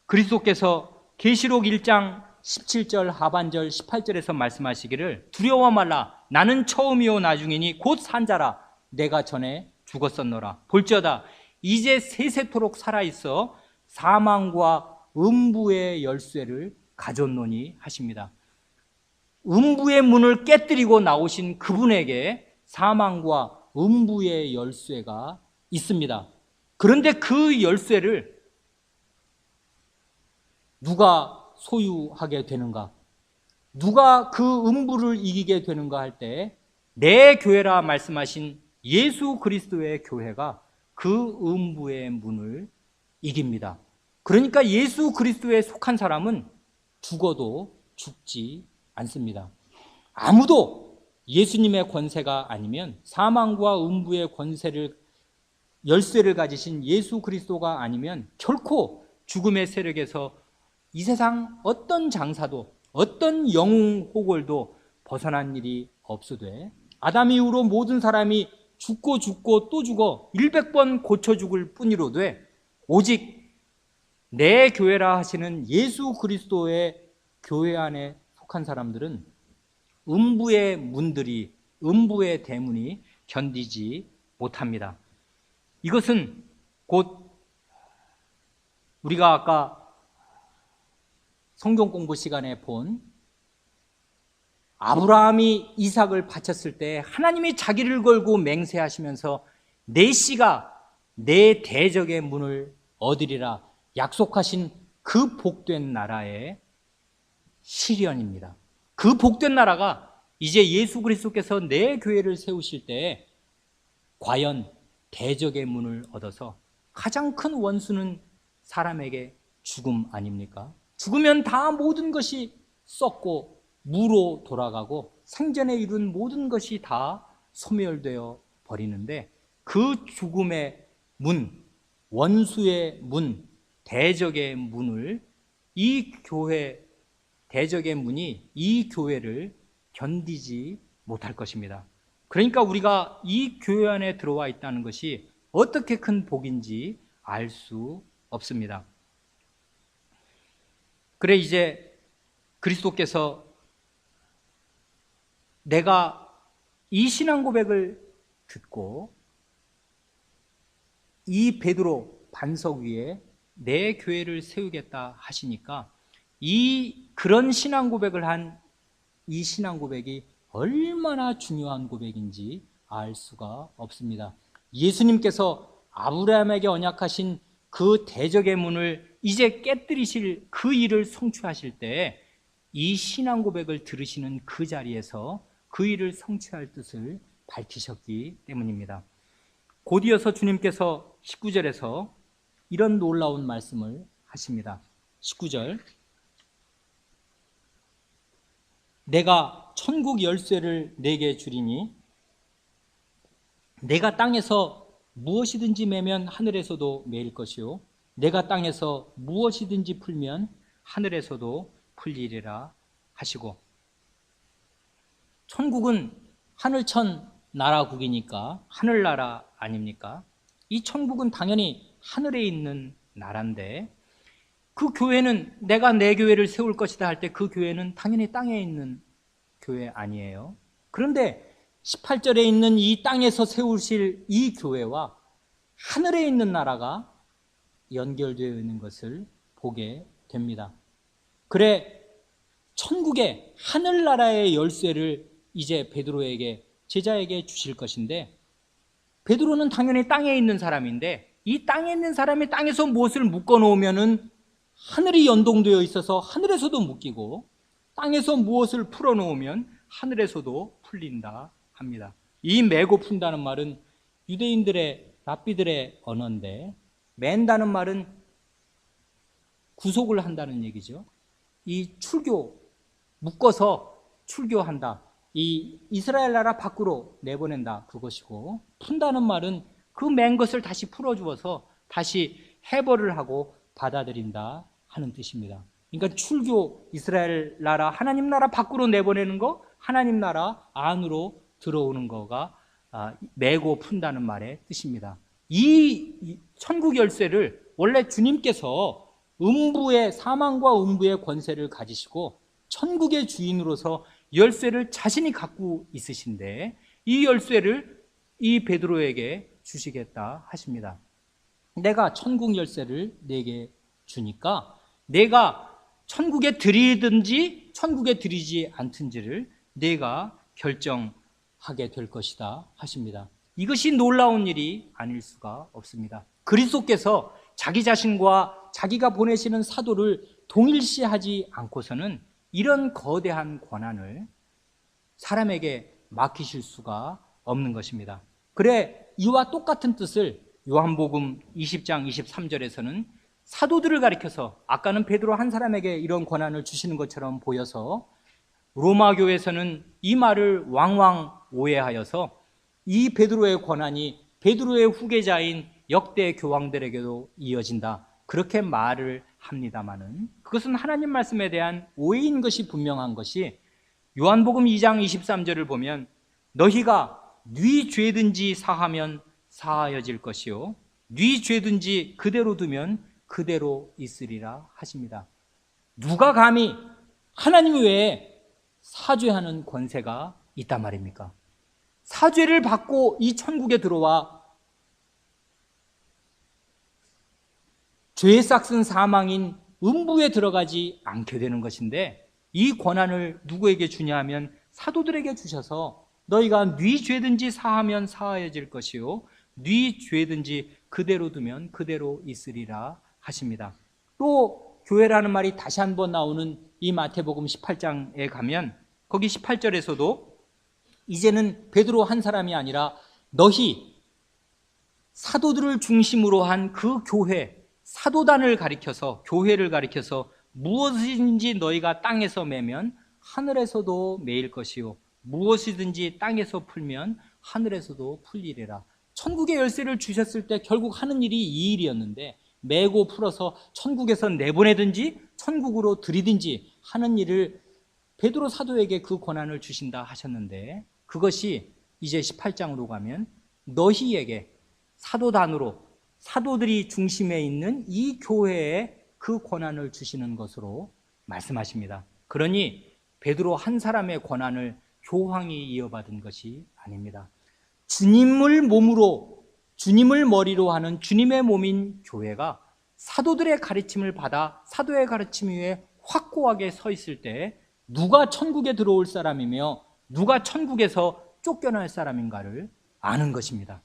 그리스도께서 계시록 1장 17절 하반절 18절에서 말씀하시기를, 두려워 말라, 나는 처음이요 나중이니 곧 산자라, 내가 전에 죽었었노라. 볼지어다 이제 세세토록 살아있어 사망과 음부의 열쇠를 가졌노니 하십니다. 음부의 문을 깨뜨리고 나오신 그분에게 사망과 음부의 열쇠가 있습니다. 그런데 그 열쇠를 누가 소유하게 되는가? 누가 그 음부를 이기게 되는가 할 때, 내 교회라 말씀하신 예수 그리스도의 교회가 그 음부의 문을 이깁니다. 그러니까 예수 그리스도에 속한 사람은 죽어도 죽지 않습니다. 아무도 예수님의 권세가 아니면, 사망과 음부의 열쇠를 가지신 예수 그리스도가 아니면 결코 죽음의 세력에서 이 세상 어떤 장사도, 어떤 영웅호골도 벗어난 일이 없으되, 아담 이후로 모든 사람이 죽고 또 죽어 100번 고쳐 죽을 뿐이로되, 오직 내 교회라 하시는 예수 그리스도의 교회 안에 속한 사람들은 음부의 문들이, 음부의 대문이 견디지 못합니다. 이것은 곧 우리가 아까 성경 공부 시간에 본 아브라함이 이삭을 바쳤을 때 하나님이 자기를 걸고 맹세하시면서 내 씨가 내 대적의 문을 얻으리라 약속하신 그 복된 나라의 실현입니다. 그 복된 나라가 이제 예수 그리스도께서 내 교회를 세우실 때 과연 대적의 문을 얻어서, 가장 큰 원수는 사람에게 죽음 아닙니까? 죽으면 다 모든 것이 썩고 무로 돌아가고 생전에 이룬 모든 것이 다 소멸되어 버리는데, 그 죽음의 문, 원수의 문, 대적의 문을 이 교회, 대적의 문이 이 교회를 견디지 못할 것입니다. 그러니까 우리가 이 교회 안에 들어와 있다는 것이 어떻게 큰 복인지 알 수 없습니다. 그래, 이제 그리스도께서 내가 이 신앙 고백을 듣고 이 베드로 반석 위에 내 교회를 세우겠다 하시니까 그런 신앙 고백을 한 이 신앙 고백이 얼마나 중요한 고백인지 알 수가 없습니다. 예수님께서 아브라함에게 언약하신 그 대적의 문을 이제 깨뜨리실 그 일을 성취하실 때 이 신앙 고백을 들으시는 그 자리에서 그 일을 성취할 뜻을 밝히셨기 때문입니다. 곧이어서 주님께서 19절에서 이런 놀라운 말씀을 하십니다. 19절, 내가 천국 열쇠를 내게 주리니 내가 땅에서 무엇이든지 매면 하늘에서도 매일 것이요 내가 땅에서 무엇이든지 풀면 하늘에서도 풀리리라 하시고, 천국은 하늘천 나라국이니까 하늘나라 아닙니까? 이 천국은 당연히 하늘에 있는 나라인데 그 교회는 내가 내 교회를 세울 것이다 할 때 그 교회는 당연히 땅에 있는 교회 아니에요. 그런데 18절에 있는 이 땅에서 세우실 이 교회와 하늘에 있는 나라가 연결되어 있는 것을 보게 됩니다. 그래 천국의 하늘나라의 열쇠를 이제 베드로에게, 제자에게 주실 것인데, 베드로는 당연히 땅에 있는 사람인데 이 땅에 있는 사람이 땅에서 무엇을 묶어 놓으면은 하늘이 연동되어 있어서 하늘에서도 묶이고 땅에서 무엇을 풀어 놓으면 하늘에서도 풀린다 합니다. 이 매고 푼다는 말은 유대인들의 랍비들의 언어인데, 맨다는 말은 구속을 한다는 얘기죠. 이 출교, 묶어서 출교한다, 이 이스라엘 나라 밖으로 내보낸다, 그것이고, 푼다는 말은 그 맨 것을 다시 풀어주어서 다시 해벌을 하고 받아들인다 하는 뜻입니다. 그러니까 출교, 이스라엘 나라, 하나님 나라 밖으로 내보내는 거, 하나님 나라 안으로 들어오는 거가 매고 푼다는 말의 뜻입니다. 이 천국 열쇠를 원래 주님께서 사망과 음부의 권세를 가지시고 천국의 주인으로서 열쇠를 자신이 갖고 있으신데 이 열쇠를 이 베드로에게 주시겠다 하십니다. 내가 천국 열쇠를 내게 주니까 내가 천국에 들이든지 천국에 들이지 않든지를 내가 결정하게 될 것이다 하십니다. 이것이 놀라운 일이 아닐 수가 없습니다. 그리스도께서 자기 자신과 자기가 보내시는 사도를 동일시하지 않고서는 이런 거대한 권한을 사람에게 맡기실 수가 없는 것입니다. 그래 이와 똑같은 뜻을 요한복음 20장 23절에서는 사도들을 가리켜서, 아까는 베드로 한 사람에게 이런 권한을 주시는 것처럼 보여서 로마 교회에서는 이 말을 왕왕 오해하여서 이 베드로의 권한이 베드로의 후계자인 역대 교황들에게도 이어진다, 그렇게 말을 합니다마는 그것은 하나님 말씀에 대한 오해인 것이 분명한 것이, 요한복음 2장 23절을 보면 너희가 네 죄든지 사하면 사하여질 것이요 네 죄든지 그대로 두면 그대로 있으리라 하십니다. 누가 감히 하나님 외에 사죄하는 권세가 있단 말입니까? 사죄를 받고 이 천국에 들어와 죄에 싹슨 사망인 음부에 들어가지 않게 되는 것인데, 이 권한을 누구에게 주냐 하면 사도들에게 주셔서 너희가 네 죄든지 사하면 사하여질 것이요 네 죄든지 그대로 두면 그대로 있으리라 하십니다. 또 교회라는 말이 다시 한번 나오는 이 마태복음 18장에 가면 거기 18절에서도 이제는 베드로 한 사람이 아니라 너희 사도들을 중심으로 한 그 교회, 사도단을 가리켜서, 교회를 가리켜서 무엇인지 너희가 땅에서 매면 하늘에서도 매일 것이요 무엇이든지 땅에서 풀면 하늘에서도 풀리리라. 천국의 열쇠를 주셨을 때 결국 하는 일이 이 일이었는데, 매고 풀어서 천국에서 내보내든지 천국으로 들이든지 하는 일을 베드로 사도에게 그 권한을 주신다 하셨는데, 그것이 이제 18장으로 가면 너희에게 사도단으로, 사도들이 중심에 있는 이 교회에 그 권한을 주시는 것으로 말씀하십니다. 그러니 베드로 한 사람의 권한을 교황이 이어받은 것이 아닙니다. 주님을 몸으로 주님을 머리로 하는 주님의 몸인 교회가 사도들의 가르침을 받아 사도의 가르침 위에 확고하게 서 있을 때 누가 천국에 들어올 사람이며 누가 천국에서 쫓겨날 사람인가를 아는 것입니다.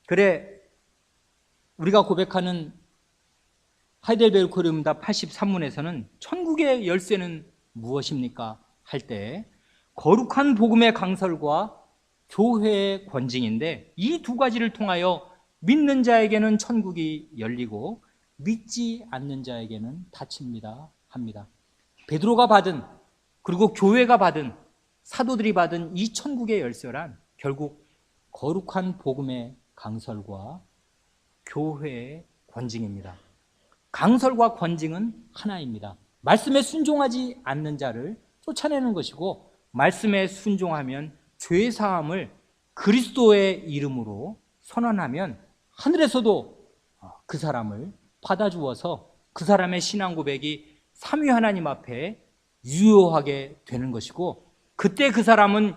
그래, 우리가 고백하는 하이델베르크 음답 83문에서는 천국의 열쇠는 무엇입니까? 할 때 거룩한 복음의 강설과 교회의 권징인데 이 두 가지를 통하여 믿는 자에게는 천국이 열리고 믿지 않는 자에게는 닫힙니다 합니다. 베드로가 받은, 그리고 교회가 받은, 사도들이 받은 이 천국의 열쇠란 결국 거룩한 복음의 강설과 교회의 권징입니다. 강설과 권징은 하나입니다. 말씀에 순종하지 않는 자를 쫓아내는 것이고, 말씀에 순종하면 죄 사함을 그리스도의 이름으로 선언하면 하늘에서도 그 사람을 받아주어서 그 사람의 신앙 고백이 삼위 하나님 앞에 유효하게 되는 것이고, 그때 그 사람은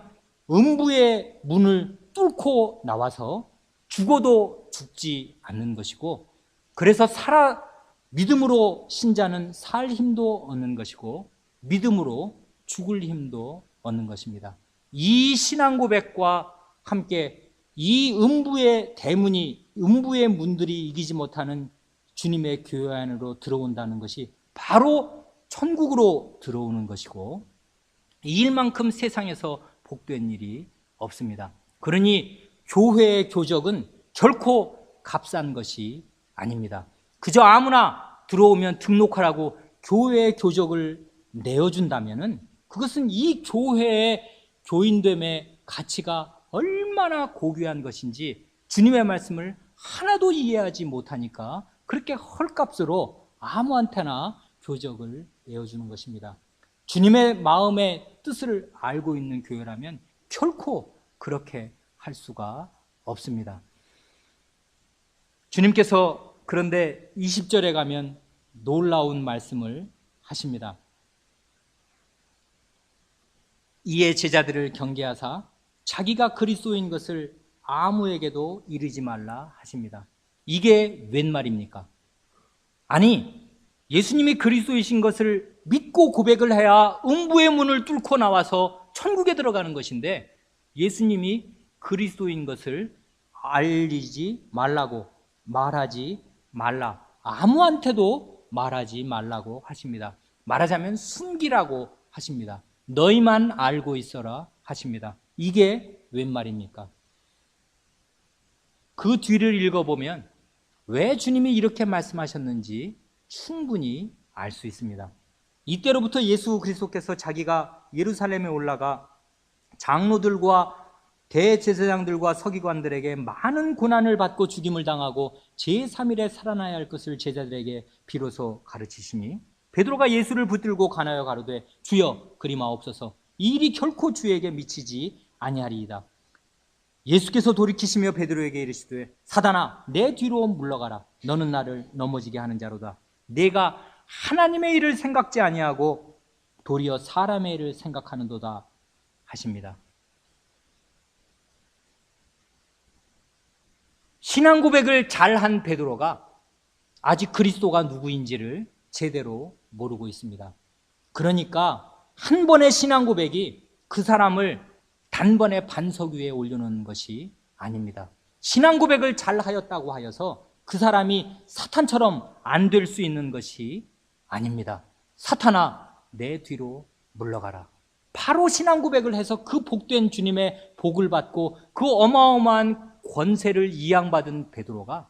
음부의 문을 뚫고 나와서 죽어도 죽지 않는 것이고, 그래서 믿음으로 신자는 살 힘도 얻는 것이고 믿음으로 죽을 힘도 얻는 것입니다. 이 신앙 고백과 함께 이 음부의 문들이 이기지 못하는 주님의 교회 안으로 들어온다는 것이 바로 천국으로 들어오는 것이고, 이 일만큼 세상에서 복된 일이 없습니다. 그러니 교회의 교적은 결코 값싼 것이 아닙니다. 그저 아무나 들어오면 등록하라고 교회의 교적을 내어준다면 그것은 이 교회의 교인됨의 가치가 얼마나 고귀한 것인지 주님의 말씀을 하나도 이해하지 못하니까 그렇게 헐값으로 아무한테나 교적을 내어주는 것입니다. 주님의 마음의 뜻을 알고 있는 교회라면 결코 그렇게 할 수가 없습니다. 주님께서 그런데 20절에 가면 놀라운 말씀을 하십니다. 이에 제자들을 경계하사 자기가 그리스도인 것을 아무에게도 이르지 말라 하십니다. 이게 웬 말입니까? 아니, 예수님이 그리스도이신 것을 믿고 고백을 해야 음부의 문을 뚫고 나와서 천국에 들어가는 것인데, 예수님이 그리스도인 것을 알리지 말라고, 말하지 말라, 아무한테도 말하지 말라고 하십니다. 말하자면 숨기라고 하십니다. 너희만 알고 있어라 하십니다. 이게 웬 말입니까? 그 뒤를 읽어보면 왜 주님이 이렇게 말씀하셨는지 충분히 알 수 있습니다. 이때로부터 예수 그리스도께서 자기가 예루살렘에 올라가 장로들과 대제사장들과 서기관들에게 많은 고난을 받고 죽임을 당하고 제3일에 살아나야 할 것을 제자들에게 비로소 가르치시니, 베드로가 예수를 붙들고 가나여 가로되 주여 그리 마옵소서, 이 일이 결코 주에게 미치지 아니하리이다. 예수께서 돌이키시며 베드로에게 이르시되 사단아 내 뒤로 물러가라, 너는 나를 넘어지게 하는 자로다. 내가 하나님의 일을 생각지 아니하고 도리어 사람의 일을 생각하는도다 하십니다. 신앙 고백을 잘한 베드로가 아직 그리스도가 누구인지를 제대로 모르고 있습니다. 그러니까 한 번의 신앙 고백이 그 사람을 단번에 반석 위에 올려놓는 것이 아닙니다. 신앙 고백을 잘하였다고 하여서 그 사람이 사탄처럼 안 될 수 있는 것이 아닙니다. 사탄아 내 뒤로 물러가라. 바로 신앙 고백을 해서 그 복된 주님의 복을 받고 그 어마어마한 권세를 이양받은 베드로가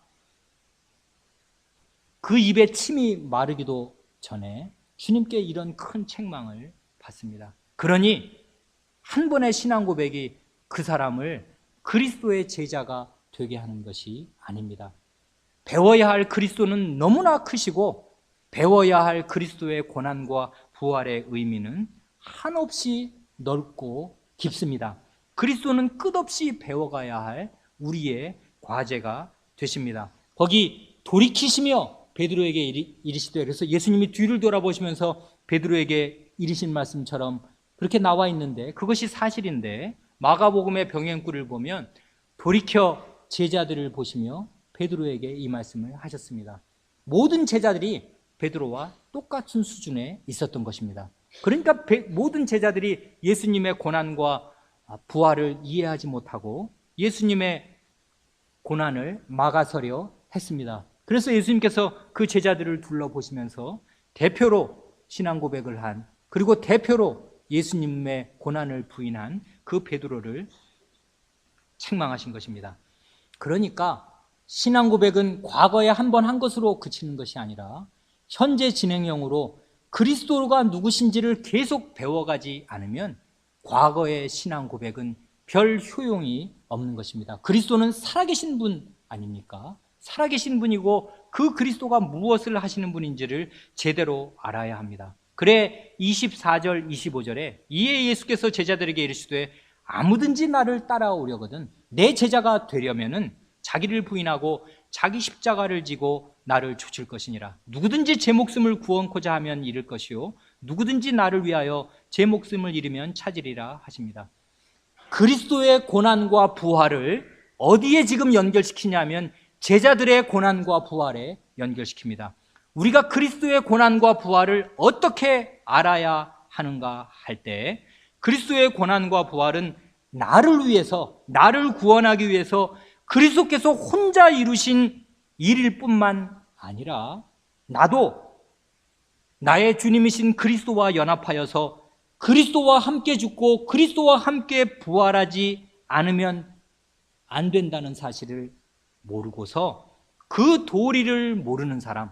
그 입에 침이 마르기도 전에 주님께 이런 큰 책망을 받습니다. 그러니 한 번의 신앙 고백이 그 사람을 그리스도의 제자가 되게 하는 것이 아닙니다. 배워야 할 그리스도는 너무나 크시고 배워야 할 그리스도의 고난과 부활의 의미는 한없이 넓고 깊습니다. 그리스도는 끝없이 배워가야 할 우리의 과제가 되십니다. 거기 돌이키시며 베드로에게 이르시되, 그래서 예수님이 뒤를 돌아보시면서 베드로에게 이르신 말씀처럼 그렇게 나와 있는데 그것이 사실인데, 마가복음의 병행구를 보면 돌이켜 제자들을 보시며 베드로에게 이 말씀을 하셨습니다. 모든 제자들이 베드로와 똑같은 수준에 있었던 것입니다. 그러니까 모든 제자들이 예수님의 고난과 부활을 이해하지 못하고 예수님의 고난을 막아서려 했습니다. 그래서 예수님께서 그 제자들을 둘러보시면서 대표로 신앙 고백을 한, 그리고 대표로 예수님의 고난을 부인한 그 베드로를 책망하신 것입니다. 그러니까 신앙 고백은 과거에 한 번 한 것으로 그치는 것이 아니라 현재 진행형으로 그리스도가 누구신지를 계속 배워가지 않으면 과거의 신앙 고백은 별 효용이 없는 것입니다. 그리스도는 살아계신 분 아닙니까? 살아계신 분이고 그 그리스도가 무엇을 하시는 분인지를 제대로 알아야 합니다. 그래 24절 25절에 이에 예수께서 제자들에게 이르시되 아무든지 나를 따라오려거든 내 제자가 되려면은 자기를 부인하고 자기 십자가를 지고 나를 좇을 것이니라. 누구든지 제 목숨을 구원코자 하면 잃을 것이요 누구든지 나를 위하여 제 목숨을 잃으면 찾으리라 하십니다. 그리스도의 고난과 부활을 어디에 지금 연결시키냐면 제자들의 고난과 부활에 연결시킵니다. 우리가 그리스도의 고난과 부활을 어떻게 알아야 하는가 할 때 그리스도의 고난과 부활은 나를 위해서, 나를 구원하기 위해서 그리스도께서 혼자 이루신 일일 뿐만 아니라 나도 나의 주님이신 그리스도와 연합하여서 그리스도와 함께 죽고 그리스도와 함께 부활하지 않으면 안 된다는 사실을 모르고서 그 도리를 모르는 사람,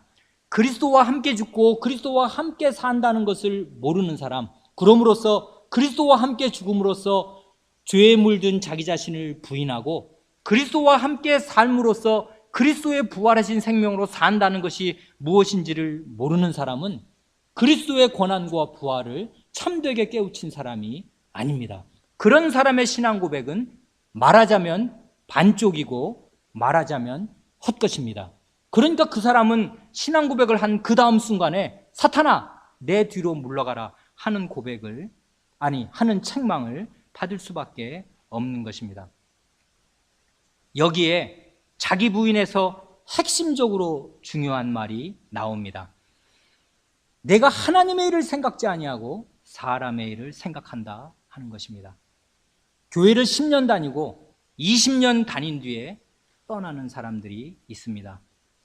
그리스도와 함께 죽고 그리스도와 함께 산다는 것을 모르는 사람, 그럼으로써 그리스도와 함께 죽음으로써 죄에 물든 자기 자신을 부인하고 그리스도와 함께 삶으로써 그리스도의 부활하신 생명으로 산다는 것이 무엇인지를 모르는 사람은 그리스도의 고난과 부활을 참되게 깨우친 사람이 아닙니다. 그런 사람의 신앙 고백은 말하자면 반쪽이고 말하자면 헛것입니다. 그러니까 그 사람은 신앙 고백을 한 그 다음 순간에 사탄아 내 뒤로 물러가라 하는 고백을 하는 책망을 받을 수밖에 없는 것입니다. 여기에 자기 부인에서 핵심적으로 중요한 말이 나옵니다. 내가 하나님의 일을 생각지 아니하고 사람의 일을 생각한다 하는 것입니다. 교회를 10년 다니고 20년 다닌 뒤에 떠나는 사람들이 있습니다.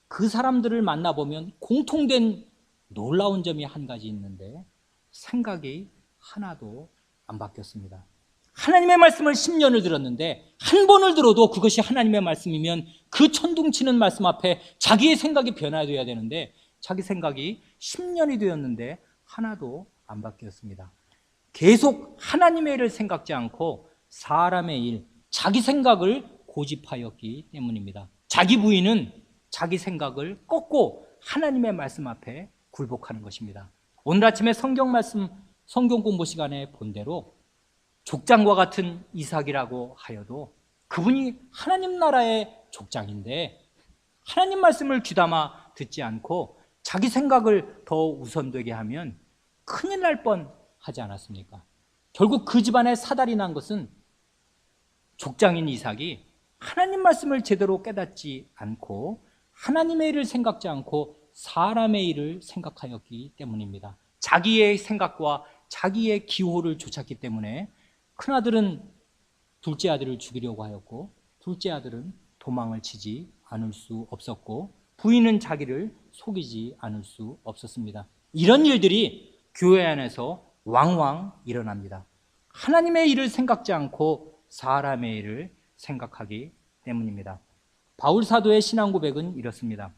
그 사람들을 만나보면 공통된 놀라운 점이 한 가지 있는데 생각이 하나도 안 바뀌었습니다. 하나님의 말씀을 10년을 들었는데 한 번을 들어도 그것이 하나님의 말씀이면 그 천둥치는 말씀 앞에 자기의 생각이 변화되어야 되는데 자기 생각이 10년이 되었는데 하나도 안 바뀌었습니다. 계속 하나님의 일을 생각지 않고 사람의 일, 자기 생각을 고집하였기 때문입니다. 자기 부인은 자기 생각을 꺾고 하나님의 말씀 앞에 굴복하는 것입니다. 오늘 아침에 성경 공부 시간에 본 대로 족장과 같은 이삭이라고 하여도 그분이 하나님 나라의 족장인데 하나님 말씀을 귀담아 듣지 않고 자기 생각을 더 우선되게 하면 큰일 날 뻔하지 않았습니까? 결국 그 집안에 사달이 난 것은 족장인 이삭이 하나님 말씀을 제대로 깨닫지 않고 하나님의 일을 생각지 않고 사람의 일을 생각하였기 때문입니다. 자기의 생각과 자기의 기호를 쫓았기 때문에 큰아들은 둘째 아들을 죽이려고 하였고 둘째 아들은 도망을 치지 않을 수 없었고 부인은 자기를 속이지 않을 수 없었습니다. 이런 일들이 교회 안에서 왕왕 일어납니다. 하나님의 일을 생각지 않고 사람의 일을 생각하기 때문입니다. 바울 사도의 신앙 고백은 이렇습니다.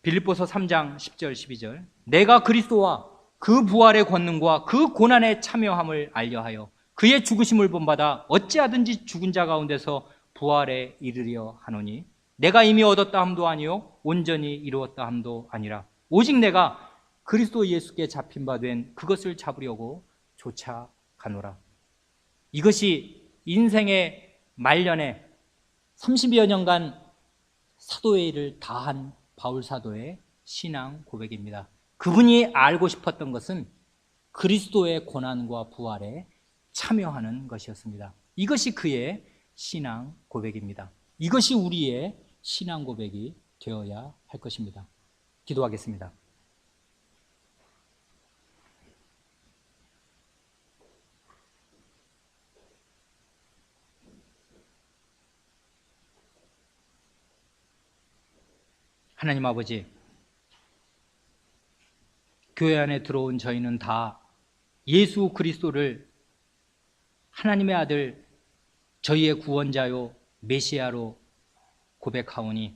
빌립보서 3장 10절 12절 내가 그리스도와 그 부활의 권능과 그 고난에 참여함을 알려하여 그의 죽으심을 본받아 어찌하든지 죽은 자 가운데서 부활에 이르려 하노니 내가 이미 얻었다 함도 아니요 온전히 이루었다 함도 아니라 오직 내가 그리스도 예수께 잡힌 바 된 그것을 잡으려고 쫓아가노라. 이것이 인생의 말년에 30여 년간 사도의 일을 다한 바울 사도의 신앙 고백입니다. 그분이 알고 싶었던 것은 그리스도의 고난과 부활에 참여하는 것이었습니다. 이것이 그의 신앙 고백입니다. 이것이 우리의 신앙 고백이 되어야 할 것입니다. 기도하겠습니다. 하나님 아버지, 교회 안에 들어온 저희는 다 예수 그리스도를 하나님의 아들, 저희의 구원자요 메시아로 고백하오니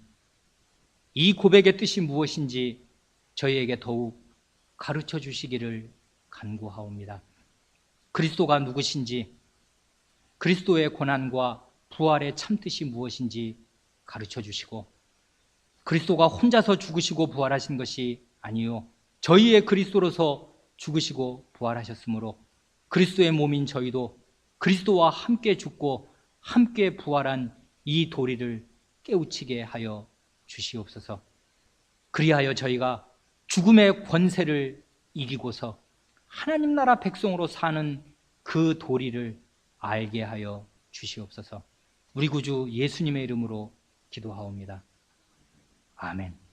이 고백의 뜻이 무엇인지 저희에게 더욱 가르쳐 주시기를 간구하옵니다. 그리스도가 누구신지, 그리스도의 고난과 부활의 참뜻이 무엇인지 가르쳐 주시고, 그리스도가 혼자서 죽으시고 부활하신 것이 아니요 저희의 그리스도로서 죽으시고 부활하셨으므로 그리스도의 몸인 저희도 그리스도와 함께 죽고 함께 부활한 이 도리를 깨우치게 하여 주시옵소서. 그리하여 저희가 죽음의 권세를 이기고서 하나님 나라 백성으로 사는 그 도리를 알게 하여 주시옵소서. 우리 구주 예수님의 이름으로 기도하옵니다. 아멘.